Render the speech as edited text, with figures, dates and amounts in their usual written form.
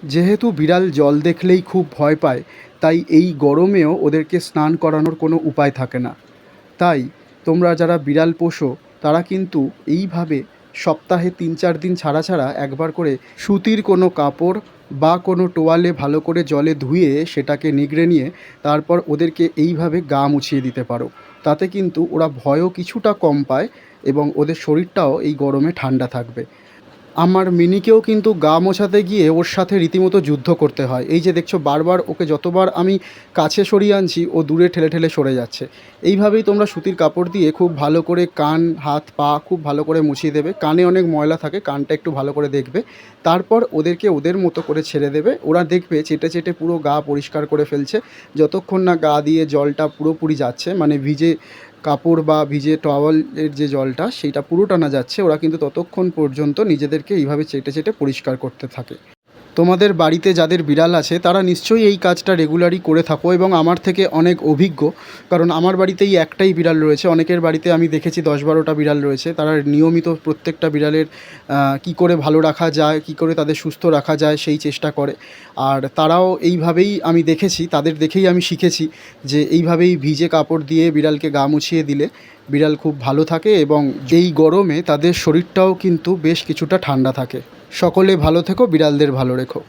যেহেতু বিড়াল জল দেখলেই খুব ভয় পায়, তাই এই গরমেও ওদেরকে স্নান করানোর কোনো উপায় থাকে না। তাই তোমরা যারা বিড়াল পোষো তারা কিন্তু এইভাবে সপ্তাহে ৩-৪ দিন ছাড়া ছাড়া একবার করে সুতির কোনো কাপড় বা কোনো টোয়ালে ভালো করে জলে ধুয়ে সেটাকে নিগড়ে নিয়ে তারপর ওদেরকে এইভাবে গা মুছিয়ে দিতে পারো। তাতে কিন্তু ওরা ভয়ও কিছুটা কম পায় এবং ওদের শরীরটাও এই গরমে ঠান্ডা থাকবে। আমার মিনিকেও কিন্তু গা মোছাতে গিয়ে ওর সাথে রীতিমতো যুদ্ধ করতে হয়। এই যে দেখছো বারবার ওকে যতবার আমি কাছে সরিয়ে আনছি ও দূরে ঠেলে ঠেলে সরে যাচ্ছে। এইভাবেই তোমরা সুতির কাপড় দিয়ে খুব ভালো করে কান, হাত, পা খুব ভালো করে মুছিয়ে দেবে। কানে অনেক ময়লা থাকে, কানটা একটু ভালো করে দেখবে। তারপর ওদেরকে ওদের মতো করে ছেড়ে দেবে। ওরা দেখবে চেটে চেটে পুরো গা পরিষ্কার করে ফেলছে। যতক্ষণ না গা দিয়ে জলটা পুরোপুরি যাচ্ছে, মানে ভিজে কাপড় বা ভিজে টাওয়ালের যে জলটা সেইটা পুরোটা না যাচ্ছে, ওরা কিন্তু ততক্ষণ পর্যন্ত নিজেদেরকে এইভাবে চেটে চেটে পরিষ্কার করতে থাকে। তোমাদের বাড়িতে যাদের বিড়াল আছে তারা নিশ্চয়ই এই কাজটা রেগুলারই করে থাকো এবং আমার থেকে অনেক অভিজ্ঞ, কারণ আমার বাড়িতেই একটাই বিড়াল রয়েছে। অনেকের বাড়িতে আমি দেখেছি 10-12টা বিড়াল রয়েছে। তারা নিয়মিত প্রত্যেকটা বিড়ালের কী করে ভালো রাখা যায়, কী করে তাদের সুস্থ রাখা যায় সেই চেষ্টা করে। আর তারাও এইভাবেই আমি দেখেছি, তাদের দেখেই আমি শিখেছি যে এইভাবেই ভিজে কাপড় দিয়ে বিড়ালকে গা মুছিয়ে দিলে বিড়াল খুব ভালো থাকে এবং যেই গরমে তাদের শরীরটাও কিন্তু বেশ কিছুটা ঠান্ডা থাকে। সকলে ভালো থেকো, বিড়ালদের ভালো রেখো।